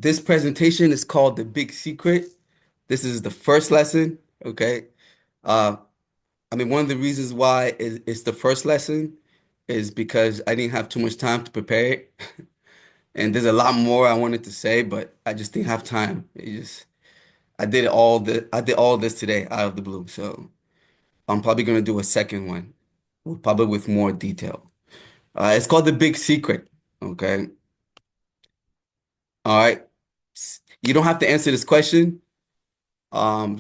This presentation is called The Big Secret. This is the first lesson, okay? Uh, one of the reasons why it's the first lesson is because I didn't have too much time to prepare it. And there's a lot more I wanted to say, but I just didn't have time. I did all this today out of the blue. So I'm probably gonna do a second one, probably with more detail. It's called The Big Secret, okay? All right. You don't have to answer this question.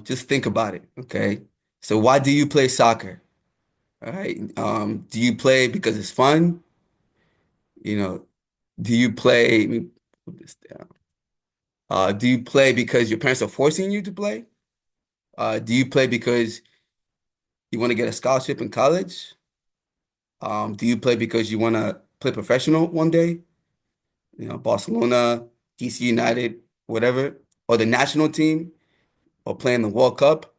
Just think about it, okay? So why do you play soccer? All right. Do you play because it's fun? You know, do you play, let me put this down. Do you play because your parents are forcing you to play? Do you play because you want to get a scholarship in college? Do you play because you want to play professional one day? Barcelona, DC United, whatever, or the national team, or playing the World Cup?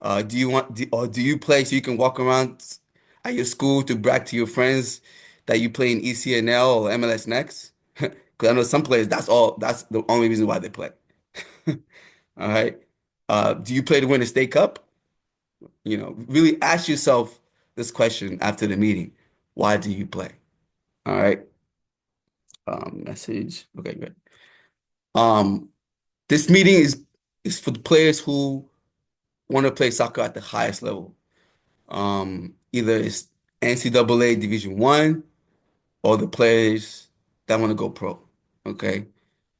Do you play so you can walk around at your school to brag to your friends that you play in ECNL or MLS Next? Because I know some players, that's the only reason why they play. All right. Do you play to win a state cup? Really ask yourself this question after the meeting. Why do you play? All right. Message. Okay, good. Um, this meeting is for the players who want to play soccer at the highest level. Either it's NCAA Division One or the players that want to go pro. Okay.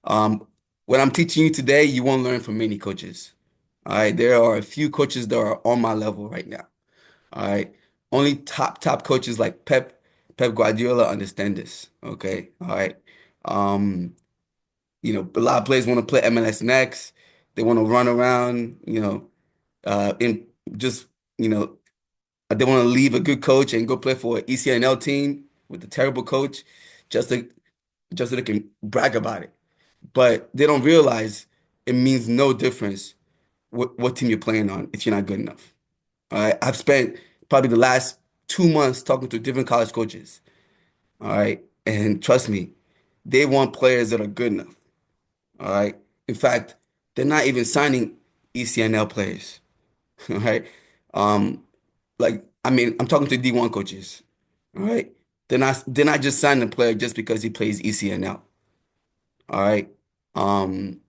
Um, what I'm teaching you today, you won't learn from many coaches. All right. There are a few coaches that are on my level right now. All right. Only top coaches like Pep Guardiola understand this. Okay. All right. Um, a lot of players want to play MLS Next. They want to run around, in just, you know, they want to leave a good coach and go play for an ECNL team with a terrible coach just to just so they can brag about it. But they don't realize it means no difference what team you're playing on if you're not good enough. All right. I've spent probably the last 2 months talking to different college coaches. All right. And trust me, they want players that are good enough. All right. In fact, they're not even signing ECNL players. All right. Um, I'm talking to D1 coaches. All right. They're not just signing a player just because he plays ECNL. All right. Um,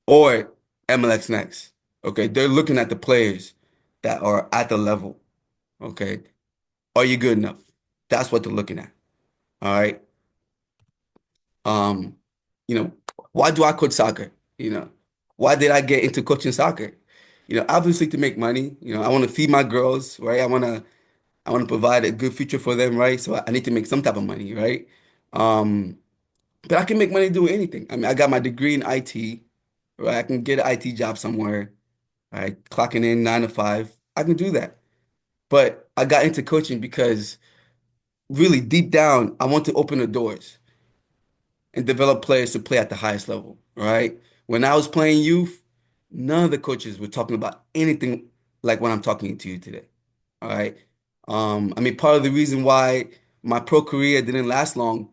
or MLS Next. Okay. They're looking at the players that are at the level. Okay. Are you good enough? That's what they're looking at. All right. Um, you know, why do I coach soccer? Why did I get into coaching soccer? Obviously to make money. I want to feed my girls, right? I want to provide a good future for them, right? So I need to make some type of money, right? Um, but I can make money doing anything. I got my degree in IT, right? I can get an IT job somewhere, right? Clocking in 9 to 5. I can do that. But I got into coaching because really deep down, I want to open the doors and develop players to play at the highest level, right? When I was playing youth, none of the coaches were talking about anything like what I'm talking to you today. All right. Part of the reason why my pro career didn't last long,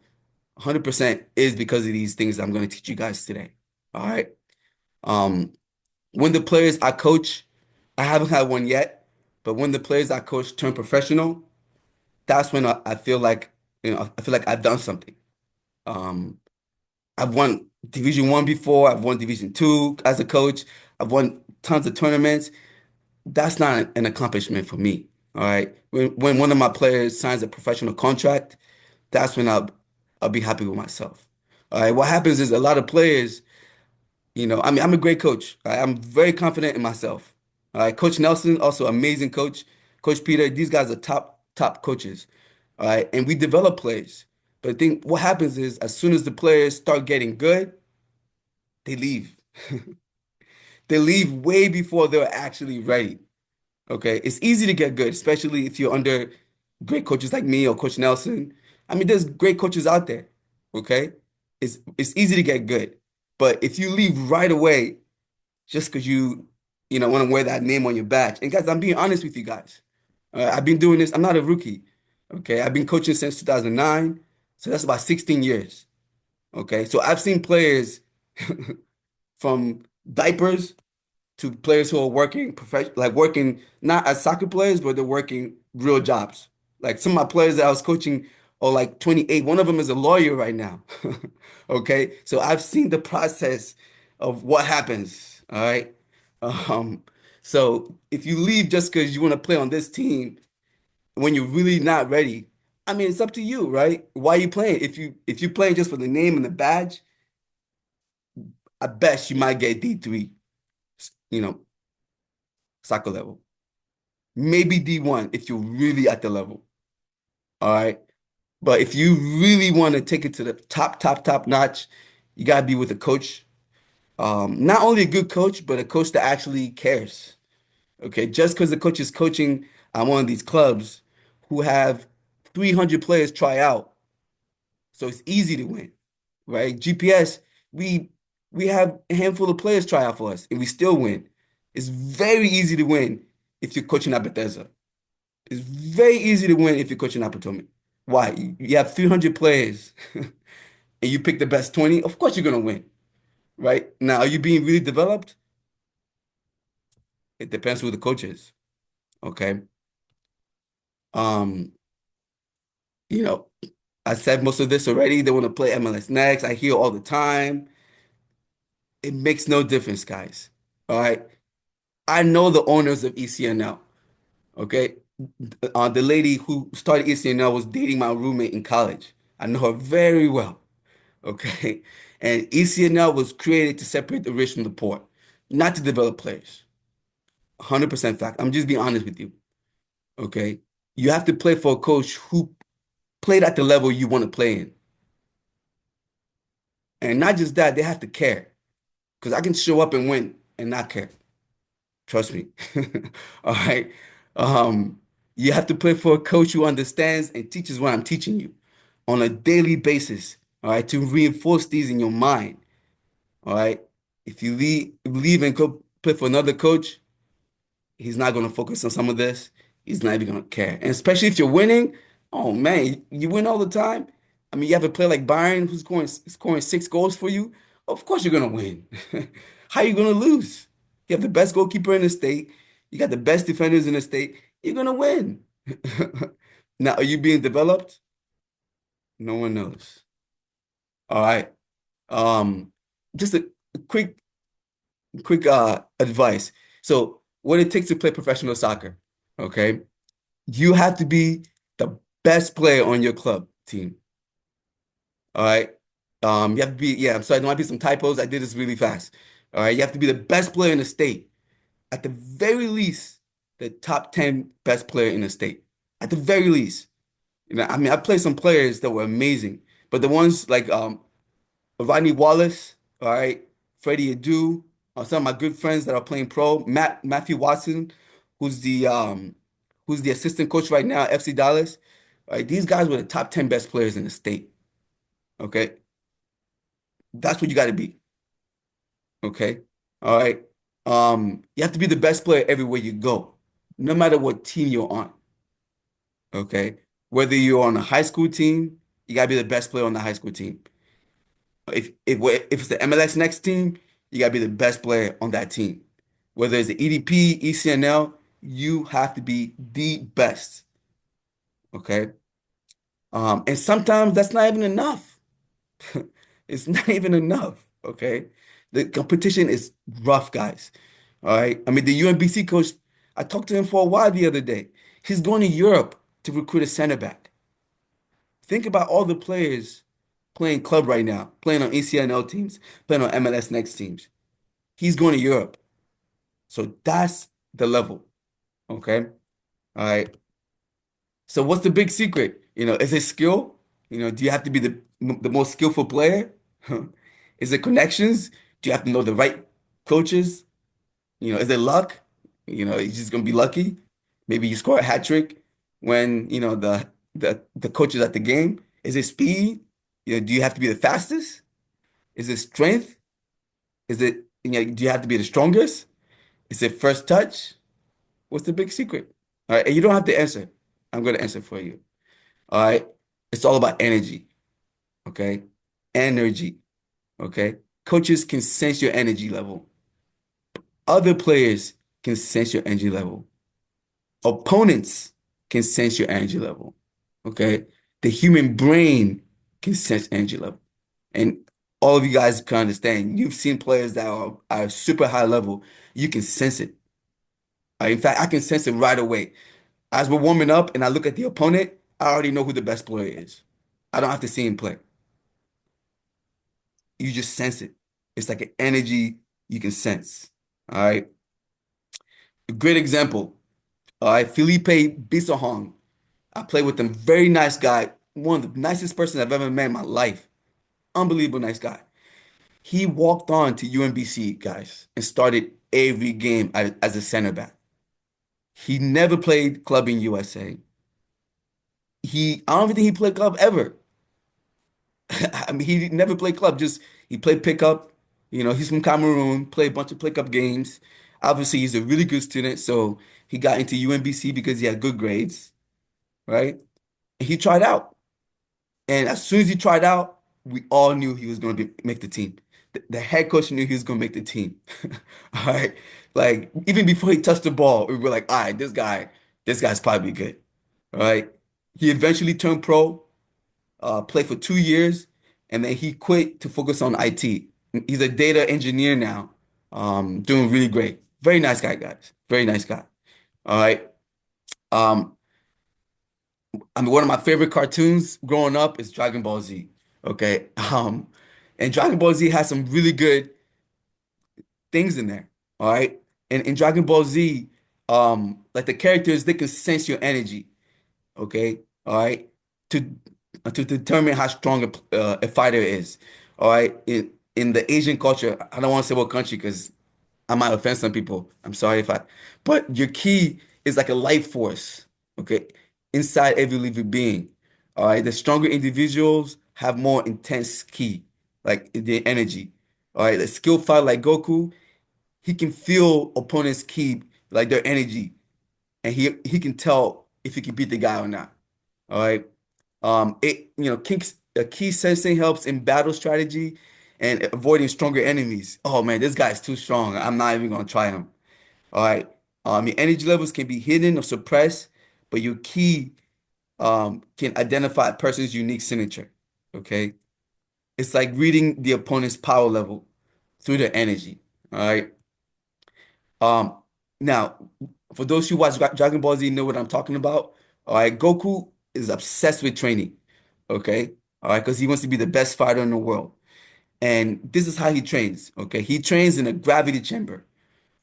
100% is because of these things that I'm going to teach you guys today. All right. Um, when the players I coach, I haven't had one yet, but when the players I coach turn professional, that's when I feel like, I feel like I've done something. Um, I've won Division One before. I've won Division Two as a coach. I've won tons of tournaments. That's not an accomplishment for me. All right. When one of my players signs a professional contract, that's when I'll be happy with myself. All right. What happens is a lot of players, I'm a great coach. All right? I'm very confident in myself. All right. Coach Nelson, also amazing coach. Coach Peter, these guys are top coaches. All right. And we develop players. But I think what happens is as soon as the players start getting good, they leave. They leave way before they're actually ready. Okay. It's easy to get good, especially if you're under great coaches like me or Coach Nelson. There's great coaches out there. Okay. It's easy to get good. But if you leave right away just because you want to wear that name on your badge. And guys, I'm being honest with you guys. I've been doing this. I'm not a rookie. Okay. I've been coaching since 2009. So that's about 16 years. Okay. So I've seen players. from diapers to players who are working like working not as soccer players, but they're working real jobs. Like some of my players that I was coaching are like 28. One of them is a lawyer right now. Okay, so I've seen the process of what happens. All right. Um, so if you leave just because you want to play on this team when you're really not ready, I mean, it's up to you, right? Why are you playing? If you're playing just for the name and the badge, I bet you might get D3, you know, soccer level. Maybe D1 if you're really at the level. All right. But if you really want to take it to the top notch, you gotta be with a coach. Not only a good coach, but a coach that actually cares. Okay. Just because the coach is coaching at one of these clubs who have 300 players try out, so it's easy to win, right? GPS, we we have a handful of players try out for us, and we still win. It's very easy to win if you're coaching at Bethesda. It's very easy to win if you're coaching at Potomac. Why? You have 300 players and you pick the best 20. Of course, you're going to win, right? Now, are you being really developed? It depends who the coach is. Okay. Um, you know, I said most of this already. They want to play MLS next. I hear all the time. It makes no difference, guys. All right. I know the owners of ECNL. Okay. The lady who started ECNL was dating my roommate in college. I know her very well. Okay. And ECNL was created to separate the rich from the poor, not to develop players. 100% fact. I'm just being honest with you. Okay. You have to play for a coach who played at the level you want to play in. And not just that, they have to care. Because I can show up and win and not care. Trust me. All right. Um, you have to play for a coach who understands and teaches what I'm teaching you on a daily basis. All right. To reinforce these in your mind. All right. If you leave and go play for another coach, he's not going to focus on some of this. He's not even going to care. And especially if you're winning, oh man, you win all the time. I mean, you have a player like Byron who's scoring 6 goals for you. Of course you're going to win. How are you going to lose? You have the best goalkeeper in the state. You got the best defenders in the state. You're going to win. Now, are you being developed? No one knows. All right. Um, just a quick advice. So, what it takes to play professional soccer, okay? You have to be the best player on your club team. All right. You have to be, yeah, I'm sorry, there might be some typos. I did this really fast. All right. You have to be the best player in the state. At the very least, the top 10 best player in the state. At the very least. I mean, I played some players that were amazing, but the ones like Rodney Wallace, all right, Freddie Adu, some of my good friends that are playing pro, Matthew Watson, who's the um who's the assistant coach right now at FC Dallas. All right, these guys were the top 10 best players in the state. Okay. That's what you got to be. Okay. All right. You have to be the best player everywhere you go, no matter what team you're on. Okay. Whether you're on a high school team, you gotta be the best player on the high school team. If it's the MLS next team, you gotta be the best player on that team. Whether it's the EDP, ECNL, you have to be the best. Okay. And sometimes that's not even enough. It's not even enough. Okay. The competition is rough, guys. All right. I mean, the UMBC coach, I talked to him for a while the other day. He's going to Europe to recruit a center back. Think about all the players playing club right now, playing on ECNL teams, playing on MLS Next teams. He's going to Europe. So that's the level. Okay. All right. So what's the big secret? Is it skill? Do you have to be the most skillful player? Is it connections? Do you have to know the right coaches? Is it luck? You're just gonna be lucky. Maybe you score a hat trick when the coach is at the game. Is it speed? Do you have to be the fastest? Is it strength? Do you have to be the strongest? Is it first touch? What's the big secret? All right, and you don't have to answer. I'm gonna answer for you. All right, it's all about energy. Okay, energy. Okay, Coaches can sense your energy level. Other players can sense your energy level. Opponents can sense your energy level. Okay. The human brain can sense energy level. And all of you guys can understand. You've seen players that are super high level. You can sense it. In fact, I can sense it right away. As we're warming up and I look at the opponent, I already know who the best player is. I don't have to see him play. You just sense it. It's like an energy you can sense. All right. A great example. All right. Felipe Bissohong. I played with him. Very nice guy. One of the nicest persons I've ever met in my life. Unbelievable nice guy. He walked on to UMBC, guys, and started every game as a center back. He never played club in USA. I don't even think he played club ever. I mean, he never played club. Just he played pickup. He's from Cameroon. Played a bunch of pickup games. Obviously, he's a really good student, so he got into UMBC because he had good grades, right? And he tried out. And as soon as he tried out, we all knew he was going to make the team. The head coach knew he was going to make the team. All right. Like, even before he touched the ball, we were like, all right, this guy's probably good. All right. He eventually turned pro, played for 2 years, and then he quit to focus on IT. He's a data engineer now, doing really great. Very nice guy, guys. Very nice guy. All right. Um, I mean, one of my favorite cartoons growing up is Dragon Ball Z. Okay. And Dragon Ball Z has some really good things in there. All right. And in Dragon Ball Z, like the characters, they can sense your energy. Okay. All right. To to determine how strong a fighter is. All right. In the Asian culture, I don't want to say what country because I might offend some people. I'm sorry but your key is like a life force, okay, inside every living being. All right. The stronger individuals have more intense key, like their energy. All right. The skilled fighter like Goku, he can feel opponent's key, like their energy, and he can tell if he can beat the guy or not. All right. Key sensing helps in battle strategy and avoiding stronger enemies. Oh man, this guy's too strong. I'm not even gonna try him. All right. Your energy levels can be hidden or suppressed, but your key can identify a person's unique signature. Okay. It's like reading the opponent's power level through their energy. All right. Um, Now, for those who watch Dragon Ball Z know what I'm talking about. All right, Goku is obsessed with training. Okay, all right, because he wants to be the best fighter in the world. And this is how he trains. Okay, he trains in a gravity chamber.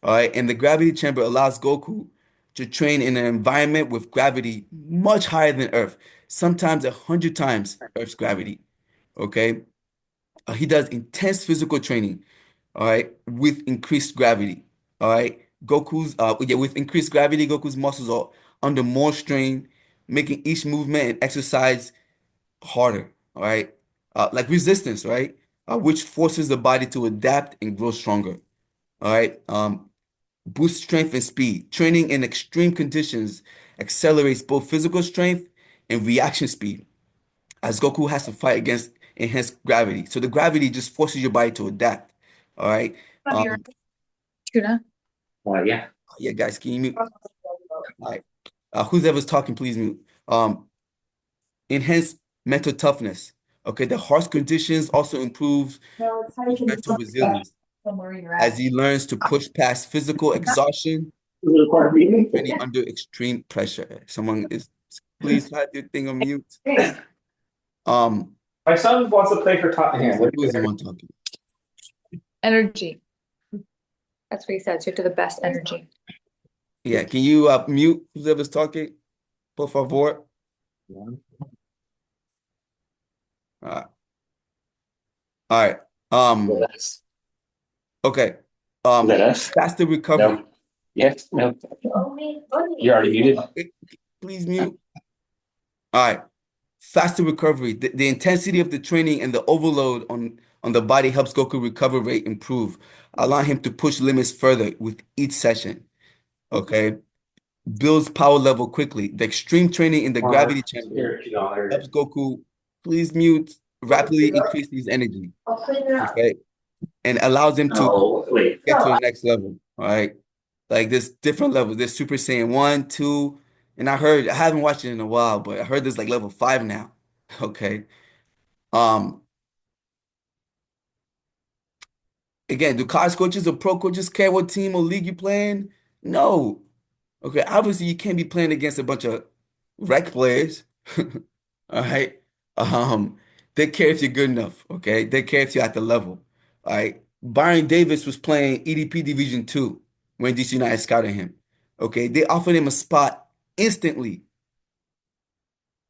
All right, and the gravity chamber allows Goku to train in an environment with gravity much higher than Earth, sometimes 100 times Earth's gravity. Okay, he does intense physical training, all right, with increased gravity. All right. With increased gravity, Goku's muscles are under more strain, making each movement and exercise harder. All right. Like resistance, right? Which forces the body to adapt and grow stronger. All right. Boost strength and speed. Training in extreme conditions accelerates both physical strength and reaction speed, as Goku has to fight against enhanced gravity. So the gravity just forces your body to adapt. All right. Love your Um, tuna. Yeah. yeah, guys, can you mute? All right. Who's ever's talking, please mute. Um, Enhanced mental toughness. Okay, the harsh conditions also improves No, it's how you his can mental look resilience from where you're as at. he learns to push past physical exhaustion when he under extreme pressure. Someone is Please have your thing on mute. Um, My son wants to play for Tottenham. who is the one talking? Energy. That's what he said. So you have to have the best energy. Yeah, can you mute whoever's talking? Por favor. Uh, all right. Okay. Is that us? Faster recovery. No. Yes. No. You're already muted. Please mute. All right. Faster recovery. The intensity of the training and the overload on the body helps Goku recovery rate improve, allowing him to push limits further with each session. Okay. Builds power level quickly. The extreme training in the gravity chamber helps Goku, please mute, rapidly increase his energy. Okay. and allows them to No, wait. get to the next level. All right. Like there's different levels. There's Super Saiyan 1, 2, and I haven't watched it in a while, but I heard there's like level 5 now. Okay. Um, Again, do college coaches or pro coaches care what team or league you play in? No. Okay, obviously you can't be playing against a bunch of rec players. All right. Um, they care if you're good enough. Okay. They care if you're at the level. All right. Byron Davis was playing EDP Division 2 when DC United scouted him. Okay. They offered him a spot instantly.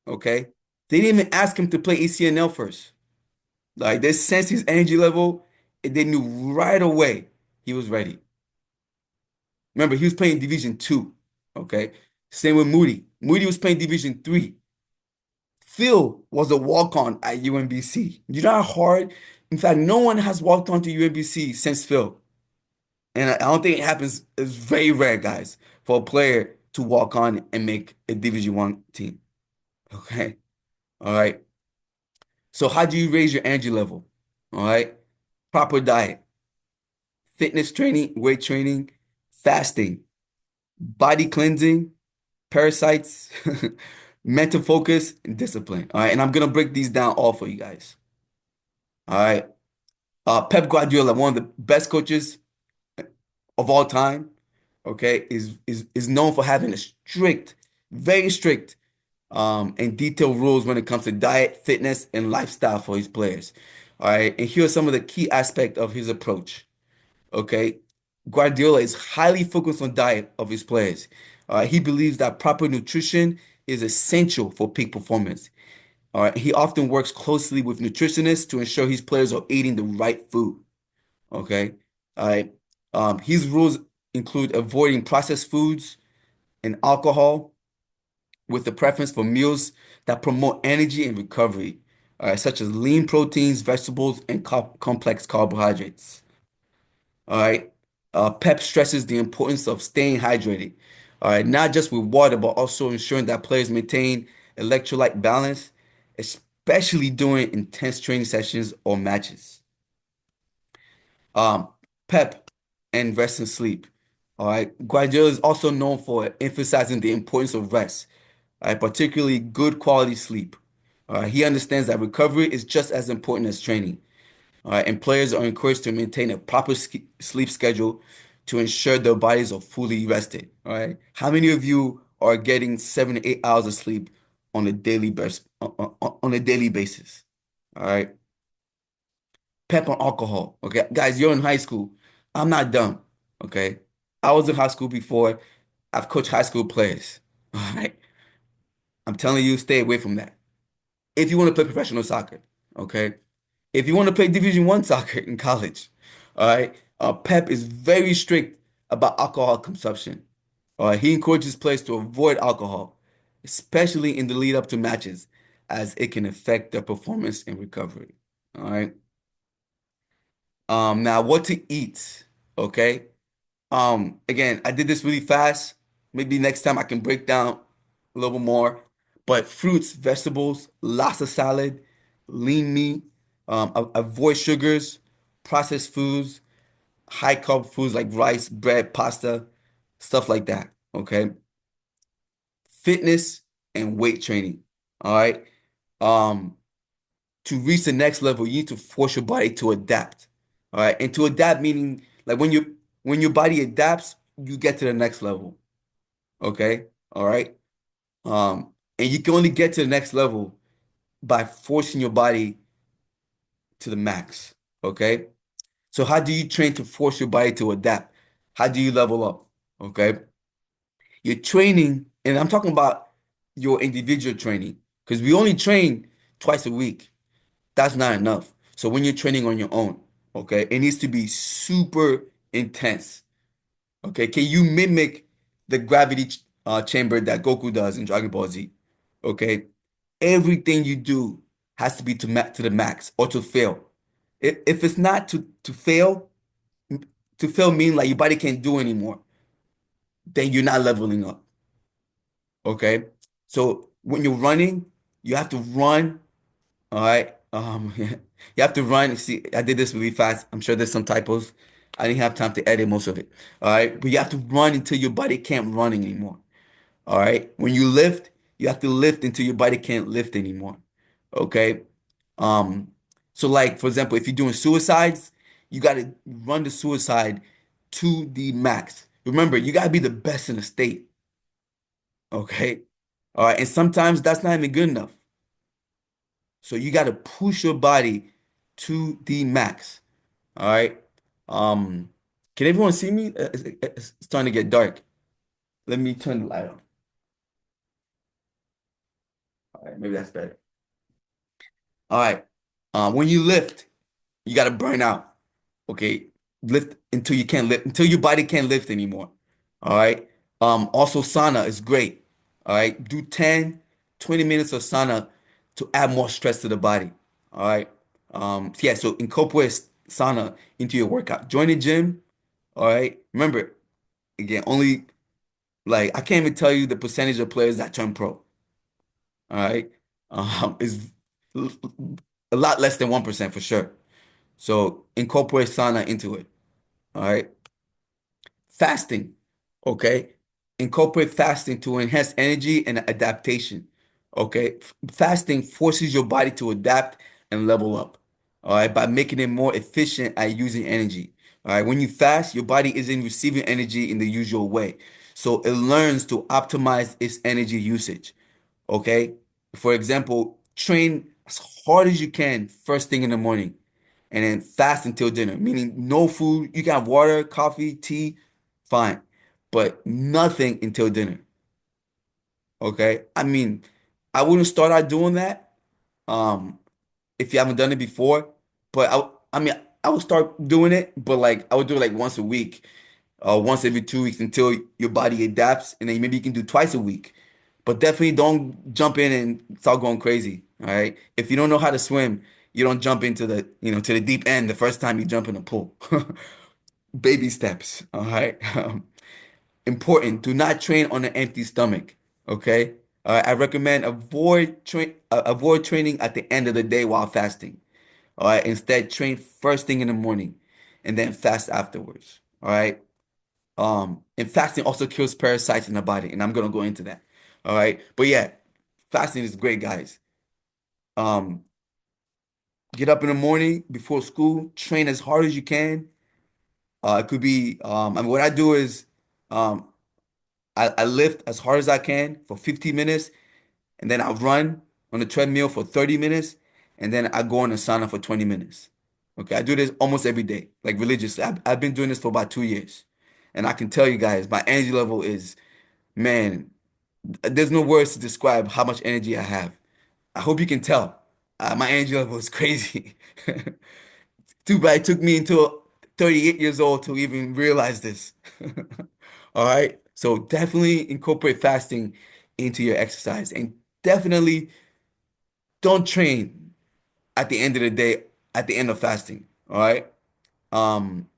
Okay. They didn't even ask him to play ECNL first. Like they sensed his energy level and they knew right away he was ready. Remember, he was playing Division 2. Okay. Same with Moody. Moody was playing Division 3. Phil was a walk-on at UMBC. You know how hard? In fact, no one has walked on to UMBC since Phil. And I don't think it happens. It's very rare, guys, for a player to walk on and make a Division 1 team. Okay. All right. So how do you raise your energy level? All right. Proper diet, fitness training, weight training, fasting, body cleansing, parasites, mental focus, and discipline. All right. And I'm going to break these down all for you guys. All right. Pep Guardiola, one of the best coaches of all time, okay, is known for having a strict, very strict, and detailed rules when it comes to diet, fitness, and lifestyle for his players. All right. And here are some of the key aspects of his approach. Okay. Guardiola is highly focused on diet of his players. He believes that proper nutrition is essential for peak performance. All right. He often works closely with nutritionists to ensure his players are eating the right food. Okay. All right. His rules include avoiding processed foods and alcohol with a preference for meals that promote energy and recovery, such as lean proteins, vegetables, and complex carbohydrates. All right. Pep stresses the importance of staying hydrated. All right. Not just with water, but also ensuring that players maintain electrolyte balance, especially during intense training sessions or matches. Um, Pep and rest and sleep. All right. Guardiola is also known for emphasizing the importance of rest, all right, particularly good quality sleep. All right. He understands that recovery is just as important as training. All right. And players are encouraged to maintain a proper sleep schedule to ensure their bodies are fully rested. All right. How many of you are getting 7 to 8 hours of sleep on a on a daily basis? All right. Pep on alcohol. Okay, guys, you're in high school. I'm not dumb. Okay, I was in high school before. I've coached high school players. All right, I'm telling you, stay away from that. If you want to play professional soccer, okay. If you want to play Division 1 soccer in college, all right. Pep is very strict about alcohol consumption. All right, he encourages players to avoid alcohol, especially in the lead up to matches, as it can affect their performance and recovery. All right. Now what to eat? Okay. Again, I did this really fast. Maybe next time I can break down a little more. But fruits, vegetables, lots of salad, lean meat, avoid sugars, processed foods, high carb foods like rice, bread, pasta, stuff like that. Okay. Fitness and weight training. All right. Um, to reach the next level, you need to force your body to adapt. All right. And to adapt meaning like when your body adapts, you get to the next level. Okay. All right. And you can only get to the next level by forcing your body to the max. Okay. So how do you train to force your body to adapt? How do you level up? Okay. Your training, and I'm talking about your individual training, because we only train twice a week. That's not enough. So when you're training on your own, okay, it needs to be super intense. Okay, can you mimic the gravity chamber that Goku does in Dragon Ball Z? Okay, everything you do has to be to the max or to fail. If it's not to fail, to fail mean like your body can't do anymore, then you're not leveling up. Okay, so when you're running, you have to run. All right. you have to run. See, I did this really fast. I'm sure there's some typos. I didn't have time to edit most of it. All right. But you have to run until your body can't run anymore. All right. When you lift, you have to lift until your body can't lift anymore. Okay. Um, so like for example, if you're doing suicides, you gotta run the suicide to the max. Remember, you gotta be the best in the state. Okay. All right. And sometimes that's not even good enough. So you gotta push your body to the max. All right. Um, can everyone see me? It's starting to get dark. Let me turn the light on. All right, maybe that's better. All right. When you lift, you gotta burn out. Okay. Lift until you can't lift, until your body can't lift anymore. All right. Also sauna is great. All right. Do 10, 20 minutes of sauna to add more stress to the body. All right. Yeah, so incorporate sauna into your workout. Join the gym. All right. Remember, again, only like I can't even tell you the percentage of players that turn pro. All right. Is a lot less than 1% for sure. So incorporate sauna into it. All right. Fasting. Okay. Incorporate fasting to enhance energy and adaptation. Okay. Fasting forces your body to adapt and level up. All right. By making it more efficient at using energy. All right. When you fast, your body isn't receiving energy in the usual way. So it learns to optimize its energy usage. Okay. For example, train as hard as you can first thing in the morning and then fast until dinner, meaning no food. You can have water, coffee, tea, fine, but nothing until dinner. Okay. I mean, I wouldn't start out doing that um if you haven't done it before, but I mean, I would start doing it, but like I would do it like once a week, once every 2 weeks until your body adapts, and then maybe you can do twice a week. But definitely don't jump in and start going crazy. All right. If you don't know how to swim, you don't jump into to the deep end the first time you jump in a pool. Baby steps. All right. Important. Do not train on an empty stomach. Okay. I recommend avoid training at the end of the day while fasting. All right. Instead, train first thing in the morning and then fast afterwards. All right. And fasting also kills parasites in the body, and I'm gonna go into that. All right. But yeah, fasting is great, guys. Um, get up in the morning before school, train as hard as you can. It could be, I mean, what I do is, um, I lift as hard as I can for 15 minutes, and then I run on the treadmill for 30 minutes, and then I go in the sauna for 20 minutes. Okay, I do this almost every day, like religiously. I've been doing this for about 2 years, and I can tell you guys, my energy level is, man, there's no words to describe how much energy I have. I hope you can tell. My energy level is crazy. Too bad it took me until 38 years old to even realize this. All right. So definitely incorporate fasting into your exercise and definitely don't train at the end of the day, at the end of fasting. All right. Um,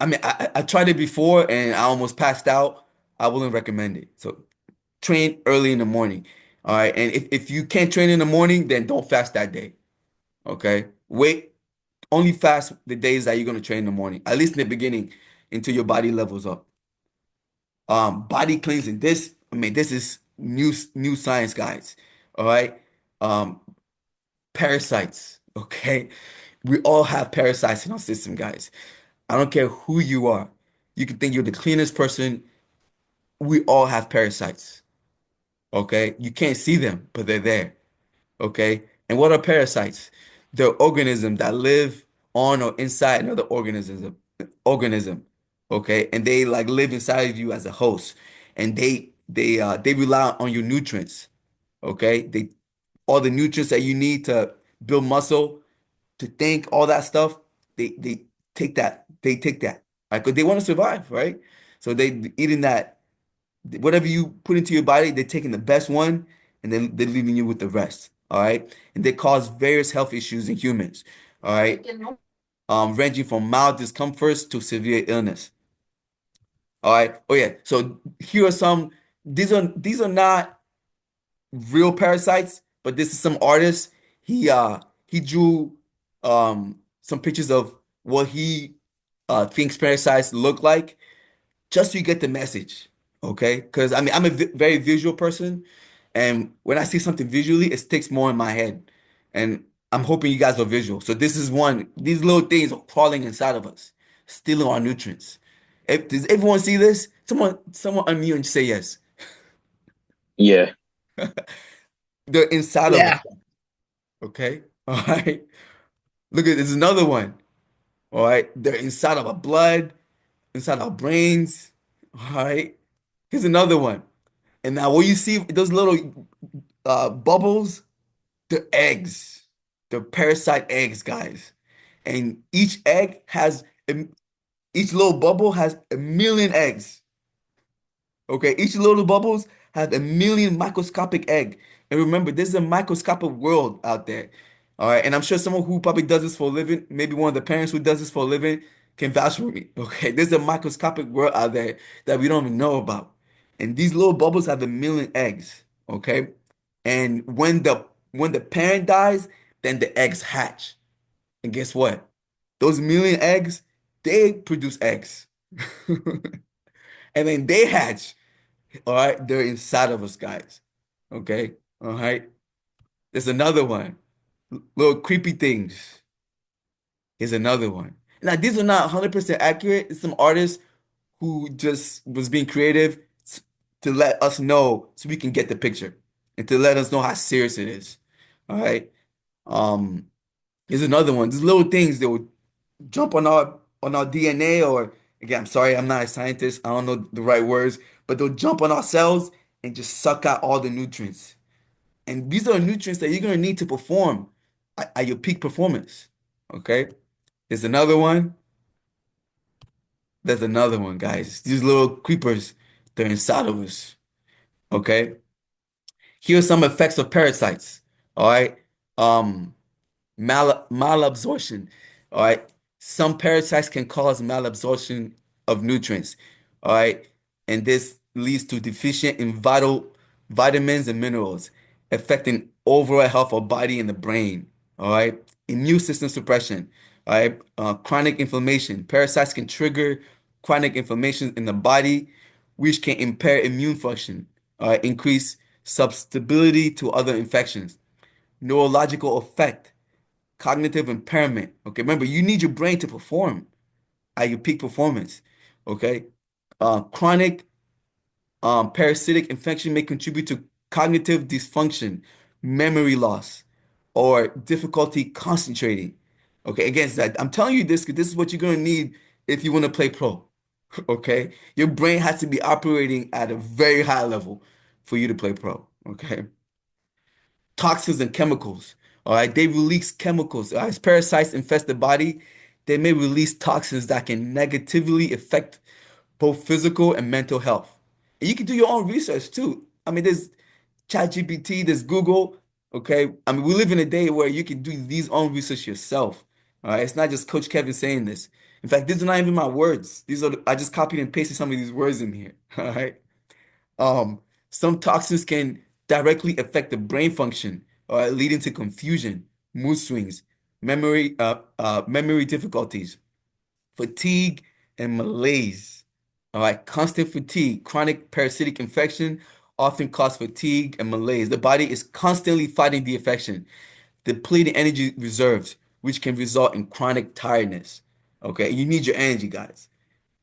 I mean, I tried it before and I almost passed out. I wouldn't recommend it. So train early in the morning. All right. And if you can't train in the morning, then don't fast that day. Okay. Wait, only fast the days that you're going to train in the morning, at least in the beginning, until your body levels up. Body cleansing. I mean, this is new science, guys. All right. Um, parasites. Okay. We all have parasites in our system, guys. I don't care who you are. You can think you're the cleanest person. We all have parasites. Okay. You can't see them, but they're there. Okay. And what are parasites? They're organisms that live on or inside another organism. Okay. And they like live inside of you as a host. And they rely on your nutrients. Okay. They all the nutrients that you need to build muscle, to think, all that stuff, they take that. They take that. Right? Because they want to survive, right? So they eating that whatever you put into your body, they're taking the best one and then they're leaving you with the rest. All right. And they cause various health issues in humans. All right. Ranging from mild discomforts to severe illness. All right. Oh yeah. So here are some, these are not real parasites, but this is some artist. he drew some pictures of what he thinks parasites look like, just so you get the message, okay? Because I mean, I'm a vi very visual person, and when I see something visually, it sticks more in my head. And I'm hoping you guys are visual. So this is one. These little things are crawling inside of us, stealing our nutrients. Does everyone see this? Someone unmute and say yes. Yeah. They're inside of us, Yeah. okay? All right. Look at this, another one. All right. They're inside of our blood, inside our brains. All right. Here's another one. And now what you see, those little bubbles, they're eggs. They're parasite eggs, guys. And each little bubble has a million eggs. Okay, each little bubbles have a million microscopic egg. And remember, there's a microscopic world out there. All right, and I'm sure someone who probably does this for a living, maybe one of the parents who does this for a living, can vouch for me. Okay, there's a microscopic world out there that we don't even know about. And these little bubbles have a million eggs. Okay, and when the parent dies, then the eggs hatch. And guess what? Those million eggs, they produce eggs. And then they hatch. All right, they're inside of us, guys. Okay, all right. There's another one. Little creepy things. Here's another one. Now, these are not 100% accurate. It's some artist who just was being creative to let us know so we can get the picture and to let us know how serious it is. All right. Um, Here's another one. These little things that will jump on our DNA, or again, I'm sorry, I'm not a scientist. I don't know the right words, but they'll jump on our cells and just suck out all the nutrients. And these are nutrients that you're gonna need to perform at your peak performance. Okay? There's another one. There's another one, guys. These little creepers, they're inside of us. Okay? Here are some effects of parasites. All right. Malabsorption. All right. Some parasites can cause malabsorption of nutrients. All right. And this leads to deficient in vital vitamins and minerals, affecting overall health of body and the brain. All right. Immune system suppression. All right. Chronic inflammation. Parasites can trigger chronic inflammation in the body, which can impair immune function, increase susceptibility to other infections. Neurological effect, cognitive impairment. Okay, remember, you need your brain to perform at your peak performance. Okay, chronic parasitic infection may contribute to cognitive dysfunction, memory loss, or difficulty concentrating. Okay, again, I'm telling you this because this is what you're gonna need if you want to play pro. Okay, your brain has to be operating at a very high level for you to play pro. Okay, toxins and chemicals. All right, they release chemicals. As parasites infest the body, they may release toxins that can negatively affect both physical and mental health. And you can do your own research too. I mean, there's ChatGPT, there's Google. Okay, I mean, we live in a day where you can do these own research yourself. All right, it's not just Coach Kevin saying this. In fact, these are not even my words. I just copied and pasted some of these words in here. All right. Um, some toxins can directly affect the brain function, leading to confusion, mood swings, memory difficulties, fatigue, and malaise. All right, constant fatigue, chronic parasitic infection often cause fatigue and malaise. The body is constantly fighting the infection, depleting energy reserves, which can result in chronic tiredness. Okay, you need your energy, guys.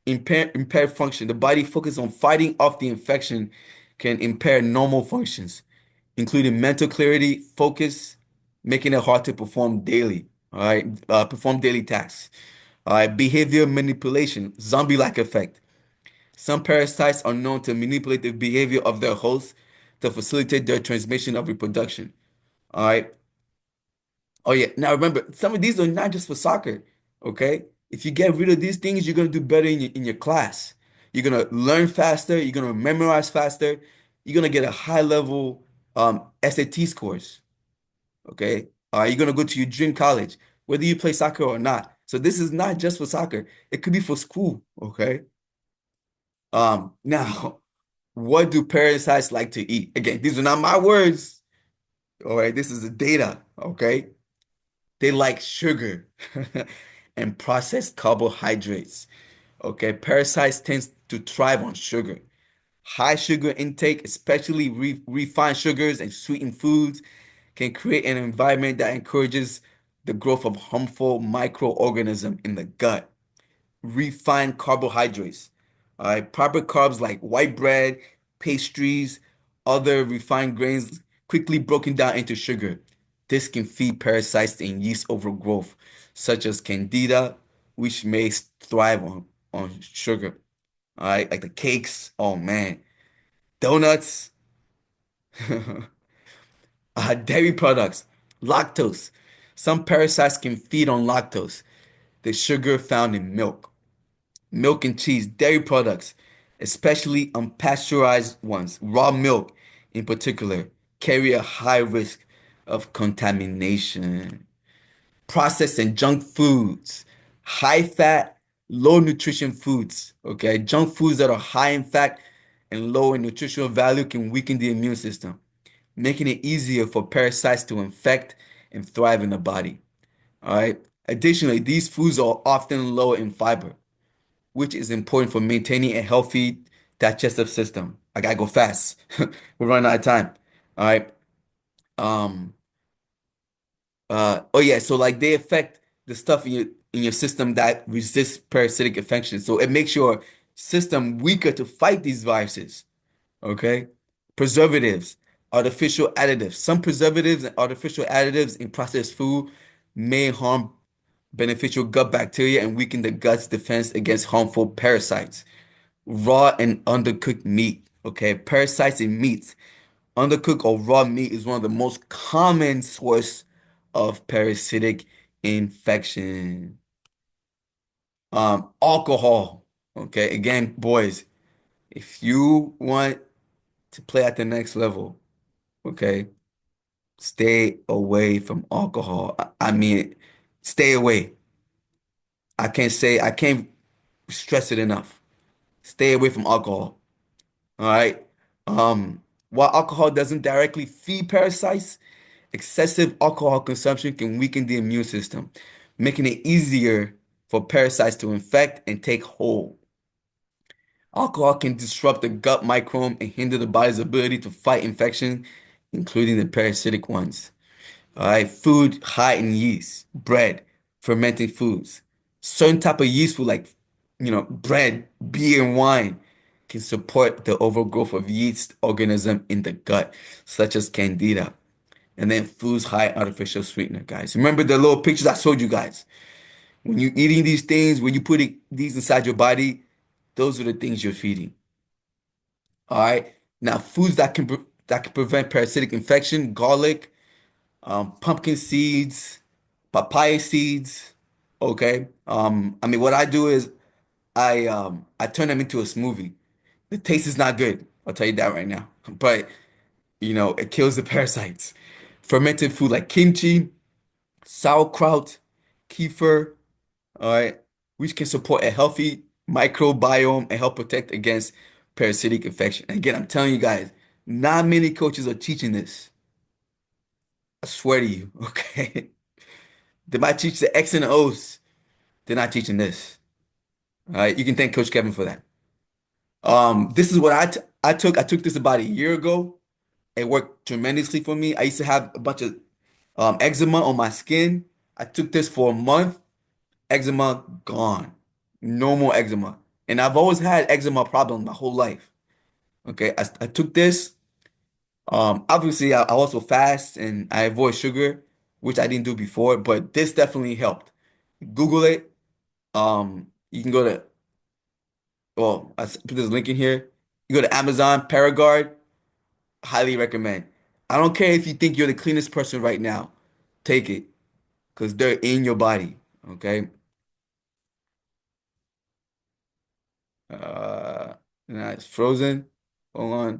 Impaired function. The body focus on fighting off the infection can impair normal functions, including mental clarity, focus, making it hard to perform daily. All right, perform daily tasks. All right, behavior manipulation, zombie-like effect. Some parasites are known to manipulate the behavior of their hosts to facilitate their transmission of reproduction. All right, oh yeah. Now remember, some of these are not just for soccer, okay? If you get rid of these things, you're gonna do better in your class. You're gonna learn faster, you're gonna memorize faster, you're gonna get a high level SAT scores, okay? You're gonna go to your dream college, whether you play soccer or not. So this is not just for soccer, it could be for school, okay? Now, what do parasites like to eat? Again, these are not my words. All right, this is the data, okay? They like sugar and processed carbohydrates. Okay, parasites tend to thrive on sugar. High sugar intake, especially refined sugars and sweetened foods, can create an environment that encourages the growth of harmful microorganisms in the gut. Refined carbohydrates. All right, proper carbs like white bread, pastries, other refined grains quickly broken down into sugar. This can feed parasites and yeast overgrowth, such as Candida, which may thrive on sugar. All right, like the cakes. Oh man, donuts, dairy products, lactose. Some parasites can feed on lactose, the sugar found in milk. Milk and cheese, dairy products, especially unpasteurized ones, raw milk in particular, carry a high risk of contamination. Processed and junk foods, high fat, low nutrition foods. Okay, junk foods that are high in fat and low in nutritional value can weaken the immune system, making it easier for parasites to infect and thrive in the body. All right. Additionally, these foods are often low in fiber, which is important for maintaining a healthy digestive system. I gotta go fast. We're running out of time. All right. Um, oh yeah, so like they affect the stuff in your system that resists parasitic infection. So it makes your system weaker to fight these viruses. Okay. Preservatives, artificial additives. Some preservatives and artificial additives in processed food may harm beneficial gut bacteria and weaken the gut's defense against harmful parasites. Raw and undercooked meat. Okay, parasites in meats. Undercooked or raw meat is one of the most common source of parasitic infection. Alcohol. Okay, again, boys, if you want to play at the next level, okay, stay away from alcohol. I mean, stay away. I can't stress it enough. Stay away from alcohol. All right. While alcohol doesn't directly feed parasites, excessive alcohol consumption can weaken the immune system, making it easier for parasites to infect and take hold. Alcohol can disrupt the gut microbiome and hinder the body's ability to fight infection, including the parasitic ones. All right, food high in yeast, bread, fermenting foods. Certain type of yeast food like, bread, beer, and wine can support the overgrowth of yeast organism in the gut, such as Candida. And then foods high in artificial sweetener, guys. Remember the little pictures I showed you guys. When you're eating these things, when you putting these inside your body, those are the things you're feeding. All right. Now, foods that can prevent parasitic infection, garlic, pumpkin seeds, papaya seeds. Okay. I mean, what I do is I turn them into a smoothie. The taste is not good. I'll tell you that right now. But it kills the parasites. Fermented food like kimchi, sauerkraut, kefir, all right, which can support a healthy microbiome and help protect against parasitic infection. And again, I'm telling you guys, not many coaches are teaching this. I swear to you, okay? They might teach the X and the O's. They're not teaching this. All right, you can thank Coach Kevin for that. This is what I took. I took this about a year ago. It worked tremendously for me. I used to have a bunch of eczema on my skin. I took this for a month. Eczema gone. No more eczema. And I've always had eczema problems my whole life. Okay, I took this. Obviously, I also fast and I avoid sugar, which I didn't do before, but this definitely helped. Google it. You can go to, well, put this link in here. You go to Amazon, Paragard. Highly recommend. I don't care if you think you're the cleanest person right now. Take it because they're in your body. Okay. Uh, now it's frozen. Hold on.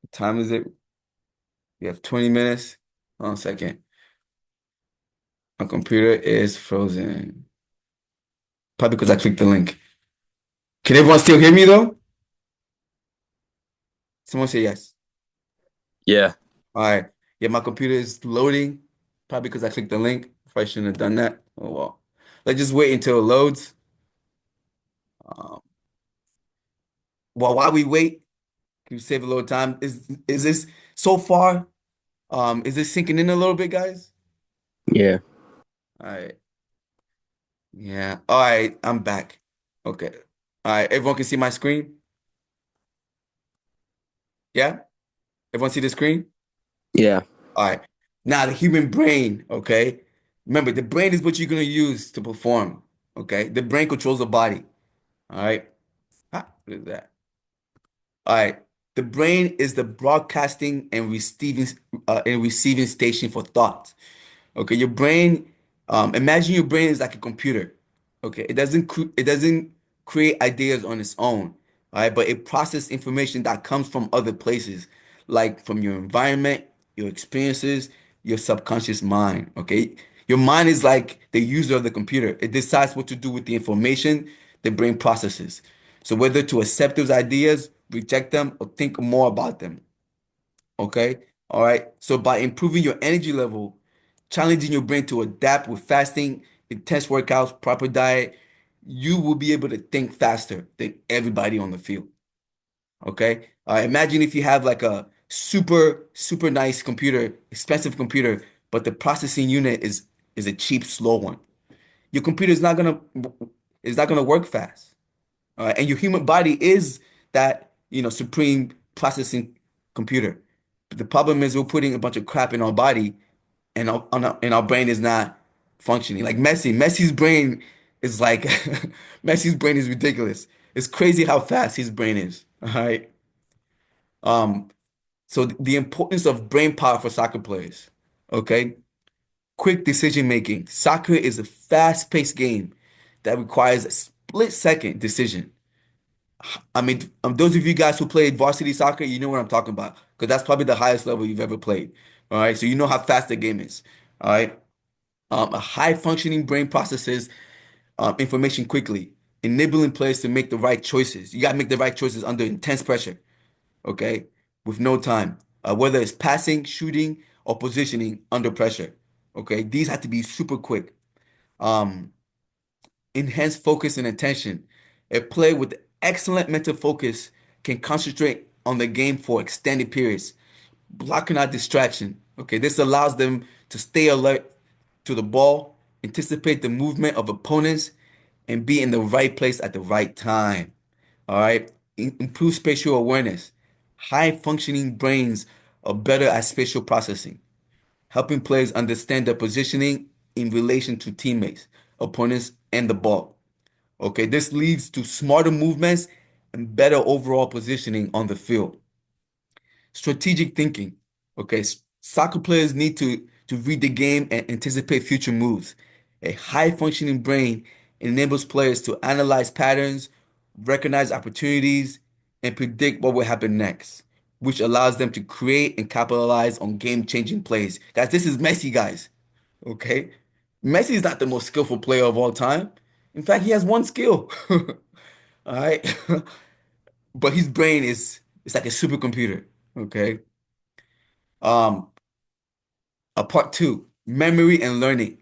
What time is it? We have 20 minutes. Hold on a second. My computer is frozen. Probably because I clicked the link. Can everyone still hear me though? Someone say yes. Yeah. All right. Yeah, my computer is loading. Probably because I clicked the link. Probably shouldn't have done that. Oh well. Let's just wait until it loads. Um, well, while we wait, can you save a little time? Is this so far? Is this sinking in a little bit, guys? Yeah. All right. Yeah. All right. I'm back. Okay. All right. Everyone can see my screen? Yeah? Everyone see the screen? Yeah. All right. Now the human brain, okay? Remember, the brain is what you're gonna use to perform. Okay? The brain controls the body. All right. What is that? All right. The brain is the broadcasting and receiving station for thought. Okay, your brain, imagine your brain is like a computer. Okay, it doesn't create ideas on its own, all right, but it processes information that comes from other places, like from your environment, your experiences, your subconscious mind. Okay, your mind is like the user of the computer. It decides what to do with the information the brain processes. So whether to accept those ideas, reject them, or think more about them. Okay. All right. So by improving your energy level, challenging your brain to adapt with fasting, intense workouts, proper diet, you will be able to think faster than everybody on the field. Okay. Imagine if you have like a super nice computer, expensive computer, but the processing unit is a cheap, slow one. Your computer is not gonna work fast. And your human body is that, supreme processing computer. But the problem is we're putting a bunch of crap in our body and our brain is not functioning. Like Messi's brain is like Messi's brain is ridiculous. It's crazy how fast his brain is. All right. Um, so the importance of brain power for soccer players. Okay. Quick decision making. Soccer is a fast-paced game that requires a split-second decision. I mean, those of you guys who played varsity soccer, you know what I'm talking about, because that's probably the highest level you've ever played. All right, so you know how fast the game is. All right, a high-functioning brain processes information quickly, enabling players to make the right choices. You got to make the right choices under intense pressure. Okay, with no time, whether it's passing, shooting, or positioning under pressure. Okay, these have to be super quick. Um, Enhanced focus and attention. A player with excellent mental focus can concentrate on the game for extended periods, blocking out distraction. Okay, this allows them to stay alert to the ball, anticipate the movement of opponents, and be in the right place at the right time. All right, improve spatial awareness. High functioning brains are better at spatial processing, helping players understand their positioning in relation to teammates, opponents, and the ball. Okay, this leads to smarter movements and better overall positioning on the field. Strategic thinking. Okay, soccer players need to read the game and anticipate future moves. A high functioning brain enables players to analyze patterns, recognize opportunities, and predict what will happen next, which allows them to create and capitalize on game-changing plays. Guys, this is Messi, guys. Okay? Messi is not the most skillful player of all time. In fact, he has one skill. All right. But his brain is it's like a supercomputer. Okay. Um, part two, memory and learning.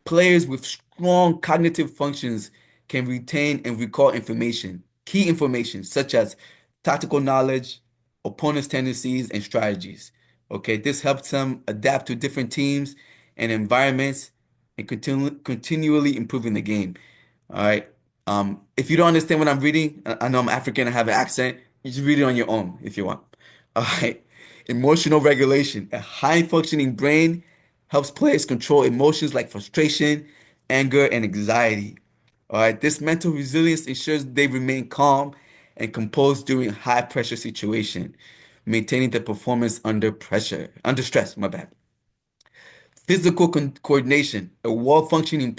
Players with strong cognitive functions can retain and recall information, key information such as tactical knowledge, opponents' tendencies, and strategies. Okay, this helps them adapt to different teams and environments and continually improving the game. All right. If you don't understand what I'm reading, I know I'm African, I have an accent. You just read it on your own if you want. All right. Emotional regulation. A high functioning brain helps players control emotions like frustration, anger, and anxiety. All right. This mental resilience ensures they remain calm and composed during high pressure situation, maintaining their performance under stress, my bad. Physical coordination. A well-functioning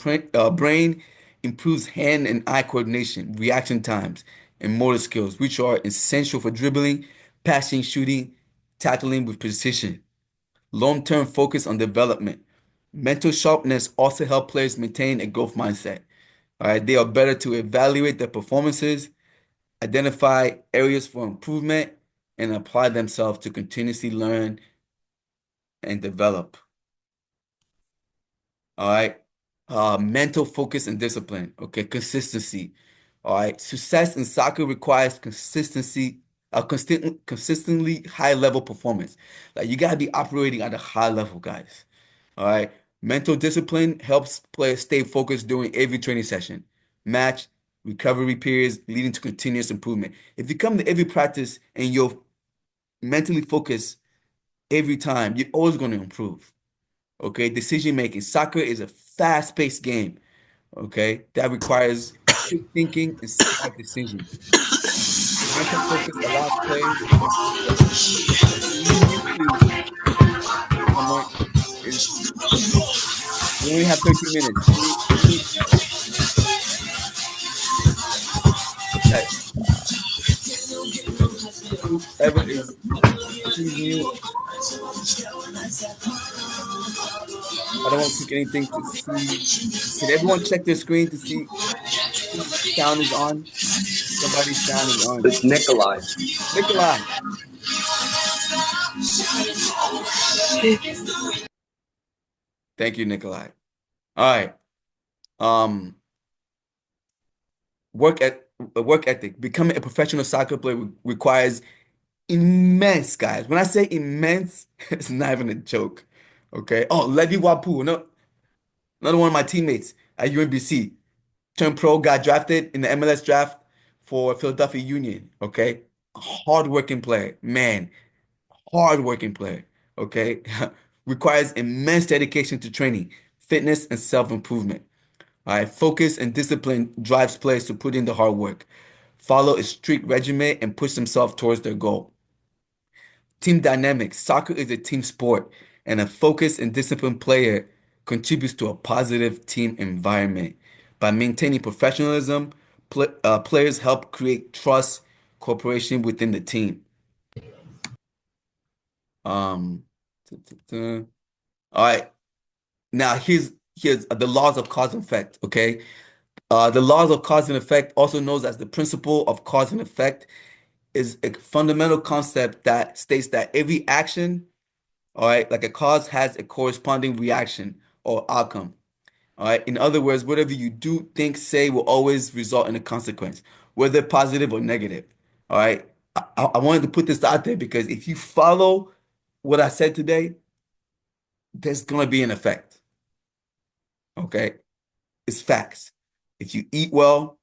brain improves hand and eye coordination, reaction times, and motor skills, which are essential for dribbling, passing, shooting, tackling with precision. Long-term focus on development. Mental sharpness also helps players maintain a growth mindset. All right, they are better to evaluate their performances, identify areas for improvement, and apply themselves to continuously learn and develop. All right. Mental focus and discipline. Okay. Consistency. All right. Success in soccer requires consistency, consistently high level performance. Like you gotta be operating at a high level, guys. All right. Mental discipline helps players stay focused during every training session, match, recovery periods, leading to continuous improvement. If you come to every practice and you're mentally focused every time, you're always going to improve. Okay. Decision making. Soccer is a fast-paced game. Okay. That requires quick thinking and smart decisions. Mental focus allows players immediately. One more is we only have 13 minutes. Okay. Whoever is please mute. I don't want to click anything to see. Can everyone check their screen to see whose sound is on? Somebody's sound is on. It's Nikolai. Nikolai. Thank you, Nikolai. All right. Um, work ethic. Becoming a professional soccer player requires immense, guys. When I say immense, it's not even a joke. Okay. Oh, Levi Wapu, no, another one of my teammates at UMBC, turned pro, got drafted in the MLS draft for Philadelphia Union. Okay. A hardworking player, man, hardworking player. Okay. Requires immense dedication to training, fitness, and self-improvement. All right. Focus and discipline drives players to put in the hard work, follow a strict regimen, and push themselves towards their goal. Team dynamics. Soccer is a team sport, and a focused and disciplined player contributes to a positive team environment. By maintaining professionalism, players help create trust, cooperation within the team. Um, all right. Now here's the laws of cause and effect. Okay. The laws of cause and effect, also known as the principle of cause and effect, is a fundamental concept that states that every action, all right, like a cause has a corresponding reaction or outcome. All right. In other words, whatever you do, think, say will always result in a consequence, whether positive or negative. All right. I wanted to put this out there because if you follow what I said today, there's gonna be an effect. Okay. It's facts. If you eat well,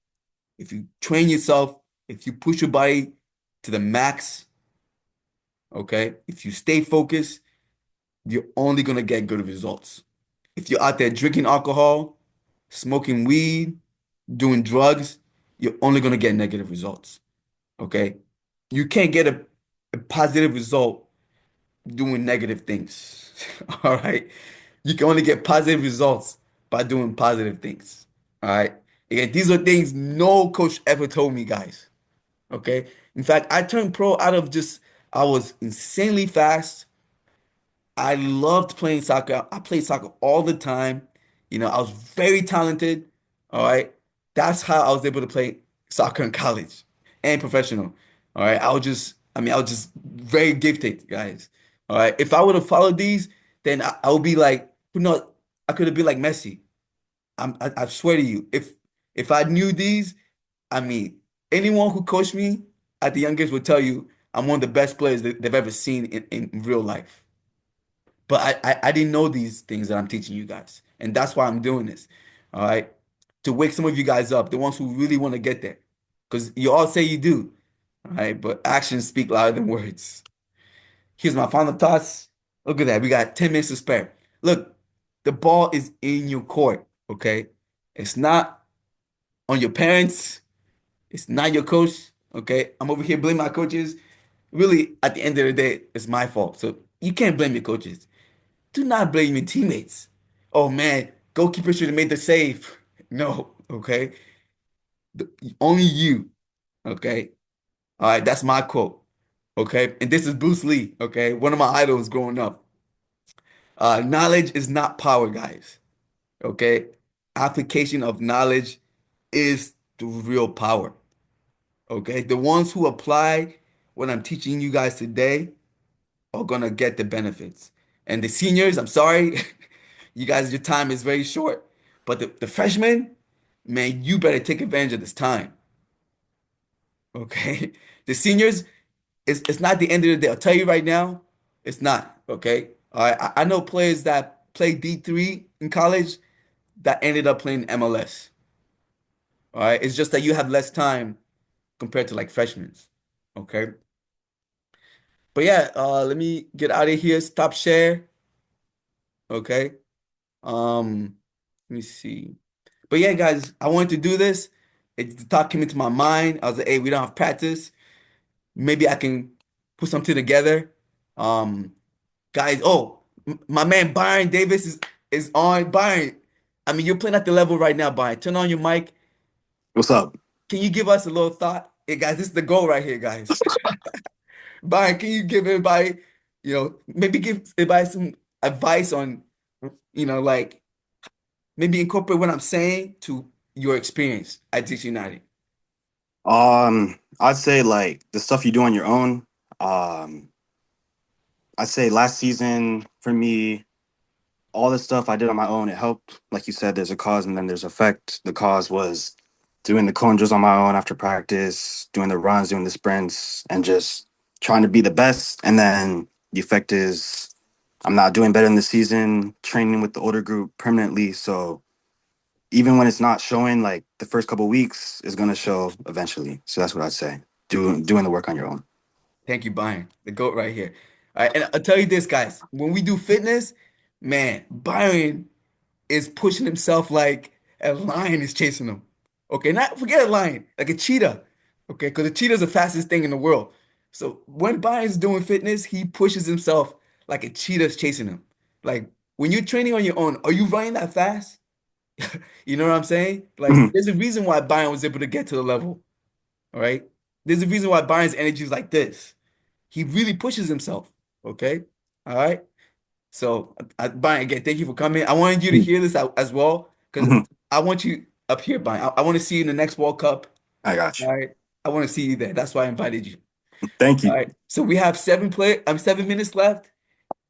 if you train yourself, if you push your body to the max, okay, if you stay focused, you're only gonna get good results. If you're out there drinking alcohol, smoking weed, doing drugs, you're only gonna get negative results. Okay? You can't get a positive result doing negative things. All right? You can only get positive results by doing positive things. All right? Again, these are things no coach ever told me, guys. Okay? In fact, I turned pro out of I was insanely fast. I loved playing soccer. I played soccer all the time. I was very talented. All right. That's how I was able to play soccer in college and professional. All right. I was just very gifted, guys. All right. If I would have followed these, then I would be like, I could have been like Messi. I swear to you, if I knew these, I mean, anyone who coached me at the young age would tell you I'm one of the best players that they've ever seen in real life. But I didn't know these things that I'm teaching you guys. And that's why I'm doing this. All right. To wake some of you guys up, the ones who really want to get there. Because you all say you do. All right. But actions speak louder than words. Here's my final thoughts. Look at that. We got 10 minutes to spare. Look, the ball is in your court. Okay. It's not on your parents. It's not your coach. Okay. I'm over here blaming my coaches. Really, at the end of the day, it's my fault. So you can't blame your coaches. Do not blame your teammates. Oh man, goalkeeper should have made the save. No, okay? Only you, okay? All right, that's my quote, okay? And this is Bruce Lee, okay? One of my idols growing up. Knowledge is not power, guys, okay? Application of knowledge is the real power, okay? The ones who apply what I'm teaching you guys today are gonna get the benefits. And the seniors, I'm sorry, you guys, your time is very short. But the freshmen, man, you better take advantage of this time. Okay? The seniors, it's not the end of the day. I'll tell you right now, it's not. Okay? All right. I know players that played D3 in college that ended up playing MLS. All right. It's just that you have less time compared to like freshmen. Okay. But yeah, let me get out of here. Stop share. Okay. Let me see. But yeah, guys, I wanted to do this. The thought came into my mind. I was like, hey, we don't have practice. Maybe I can put something together. Um, guys, my man Byron Davis is on. Byron, I mean, you're playing at the level right now, Byron. Turn on your mic. What's up? Can you give us a little thought? Hey, guys, this is the goal right here, guys. Byron, can you give everybody, maybe give everybody some advice on, like maybe incorporate what I'm saying to your experience at DC United. I'd say like the stuff you do on your own. I'd say last season for me, all the stuff I did on my own, it helped. Like you said, there's a cause and then there's effect. The cause was doing the cone drills on my own after practice, doing the runs, doing the sprints, and just trying to be the best. And then the effect is I'm not doing better in the season, training with the older group permanently. So even when it's not showing, like the first couple weeks is gonna show eventually. So that's what I'd say. Doing the work on your own. Thank you, Byron, the GOAT right here. All right, and I'll tell you this, guys, when we do fitness, man, Byron is pushing himself like a lion is chasing him. Okay, not forget a lion, like a cheetah. Okay, because a cheetah is the fastest thing in the world. So when Byron's doing fitness, he pushes himself like a cheetah's chasing him. Like when you're training on your own, are you running that fast? You know what I'm saying? Like Mhm. there's a reason why Byron was able to get to the level. All right. There's a reason why Byron's energy is like this. He really pushes himself. Okay. All right. So, Byron, again, thank you for coming. I wanted you to hear this as well because Mhm. I want you up here, Byron. I want to see you in the next World Cup. I got you. All right. I want to see you there. That's why I invited you. Thank All you. right. So we have 7 minutes left.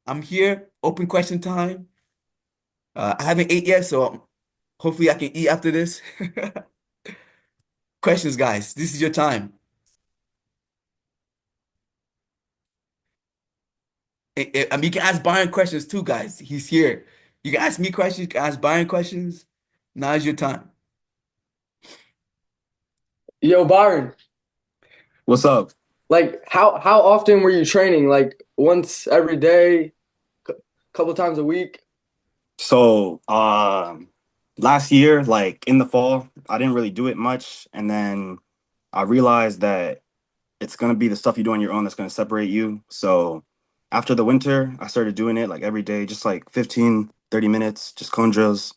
I'm here. Open question time. I haven't ate yet, so hopefully I can eat after this. Questions, guys. This is your time. I mean, you can ask Byron questions too, guys. He's here. You can ask me questions. You can ask Byron questions. Now's your time. Yo, Byron, What's up? like how often were you training? Like once every day, couple times a week? So, last year, like in the fall, I didn't really do it much, and then I realized that it's gonna be the stuff you do on your own that's gonna separate you. So, after the winter, I started doing it like every day, just like 15, 30 minutes, just cone drills,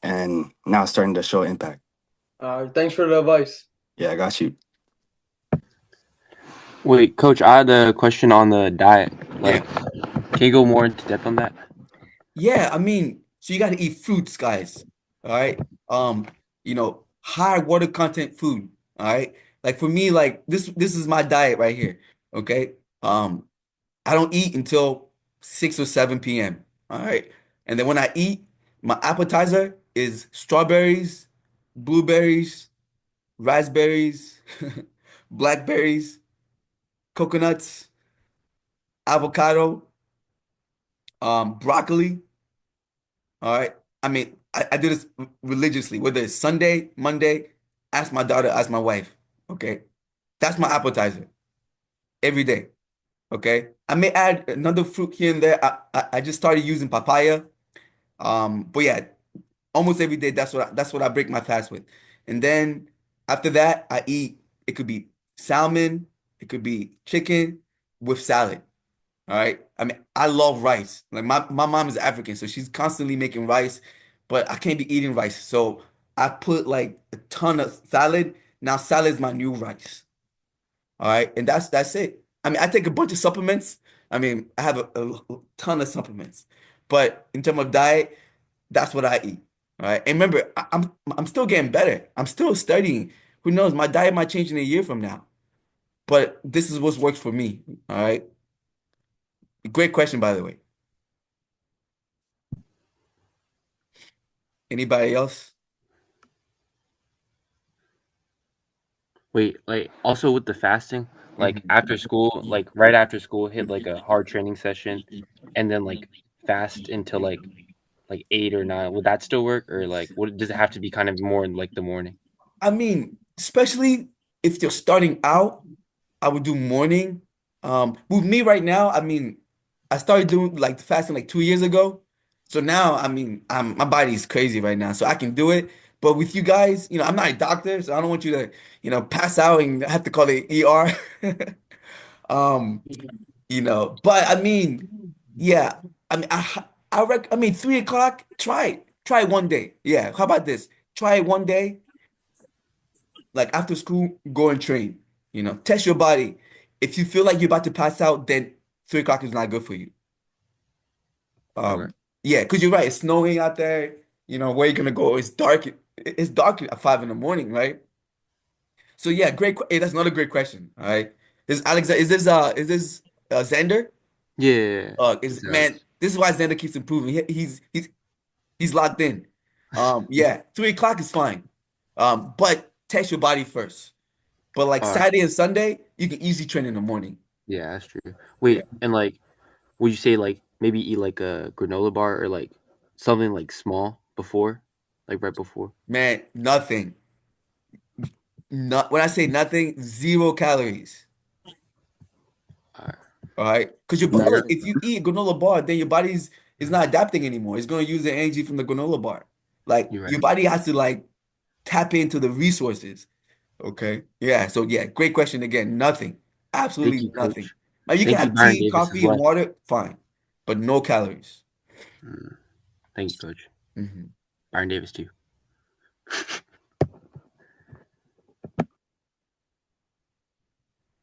and now it's starting to show impact. Thanks for the advice. Yeah, I got you. Wait, Coach, I had a question on the diet. Like, Yeah. can you go more into depth on that? Yeah, I mean, so you got to eat fruits, guys. All right. High water content food. All right. Like for me, like this is my diet right here. Okay. I don't eat until 6 or 7 p.m. All right. And then when I eat, my appetizer is strawberries, blueberries, raspberries, blackberries, coconuts, avocado, broccoli. All right. I mean, I do this religiously, whether it's Sunday, Monday, ask my daughter, ask my wife. Okay. That's my appetizer every day. Okay. I may add another fruit here and there. I just started using papaya. But yeah, almost every day, that's what I break my fast with. And then after that, I eat, it could be salmon, it could be chicken with salad. All right. I mean, I love rice. Like my mom is African, so she's constantly making rice, but I can't be eating rice. So I put like a ton of salad. Now salad is my new rice. All right. And that's it. I mean, I take a bunch of supplements. I mean, I have a ton of supplements. But in terms of diet, that's what I eat. All right. And remember, I'm still getting better. I'm still studying. Who knows? My diet might change in a year from now. but this is what works for me. All right. Great question, by the way. Anybody else? Wait, like also with the fasting, like Mhm. after school, like right after school, hit like a hard training session, and then like fast until like 8 or 9. Would that still work, or like what does it have to be kind of more in like the morning? I mean, especially if you're starting out, I would do morning. With me right now, I mean, I started doing like fasting like 2 years ago. So now, I mean, my body is crazy right now, so I can do it. But with you guys, I'm not a doctor, so I don't want you to, pass out and have to call the ER. Um, but I mean, yeah, I mean, I mean, 3 o'clock, try it. Try it one day. Yeah, how about this? Try it one day, like after school, go and train. Test your body. If you feel like you're about to pass out, then 3 o'clock is not good for you. Okay. Yeah, because you're right. It's snowing out there. Where you gonna go? It's dark. It's dark at 5 in the morning, right? So yeah, great. Hey, that's another great question. All right. This Alex, is this Xander? Yeah. Is It's man, this is why Xander keeps improving. He's locked in. Yeah, 3 o'clock is fine. But test your body first. But like all right. Saturday and Sunday, you can easily train in the morning. Yeah, that's true. Yeah. Wait, and like, would you say like maybe eat like a granola bar or like something like small before, like right before? Man, nothing. Not when I say nothing, 0 calories. All right. All right. Because look, if you eat a granola bar, then your body's is not adapting anymore. It's gonna use the energy from the granola bar. Like You're your right. body has to like tap into the resources. Okay. Yeah. So yeah, great question again. Nothing. Thank Absolutely you, nothing. Coach. Now you can Thank you, have Byron tea, Davis as coffee, and well. water, fine, but no calories. Mm, thank you, Coach. Mhm. Byron Davis too.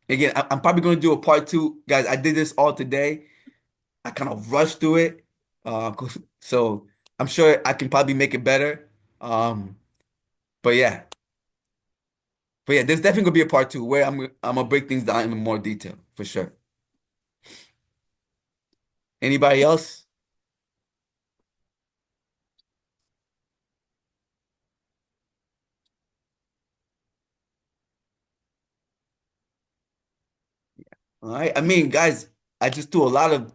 Again, I'm probably going to do a part two, guys. I did this all today. I kind of rushed through it, so I'm sure I can probably make it better. Um, but yeah, there's definitely gonna be a part two where I'm gonna break things down in more detail for sure. Anybody else? All right. I mean, guys, I just threw a lot of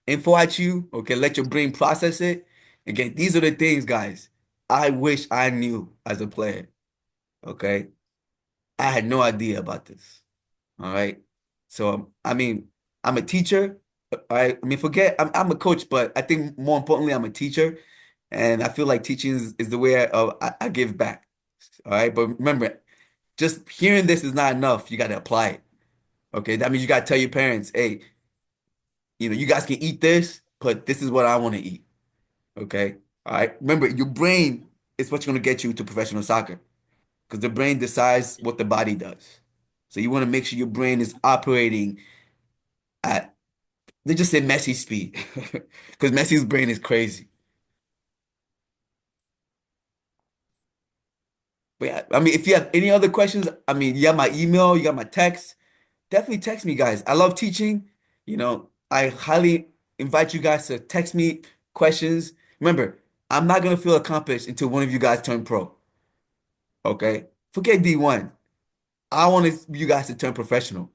info at you. Okay, let your brain process it. Again, these are the things, guys, I wish I knew as a player. Okay, I had no idea about this. All right. So, I mean, I'm a teacher. All right. I mean, forget I'm a coach, but I think more importantly, I'm a teacher. And I feel like teaching is the way I give back. All right. But remember, just hearing this is not enough. You got to apply it. Okay. That means you got to tell your parents, hey, you guys can eat this, but this is what I want to eat. Okay. All right. Remember, your brain is what's going to get you to professional soccer because the brain decides what the body does. So you want to make sure your brain is operating at, they just say Messi speed because Messi's brain is crazy. But yeah, I mean, if you have any other questions, I mean, you got my email, you got my text. Definitely text me, guys. I love teaching. I highly invite you guys to text me questions. Remember, I'm not gonna feel accomplished until one of you guys turn pro. Okay? Forget D1. I want you guys to turn professional.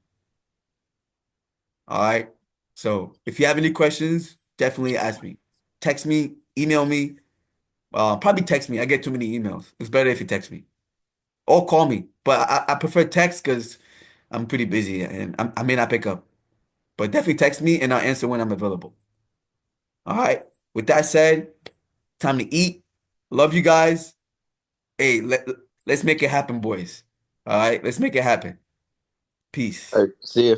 All right. So if you have any questions, definitely ask me. Text me, email me. Probably text me. I get too many emails. It's better if you text me or call me. But I prefer text because I'm pretty busy and I may not pick up. But definitely text me and I'll answer when I'm available. All right. With that said, time to eat. Love you guys. Hey, let's make it happen, boys. All right. Let's make it happen. Peace. All right, see you.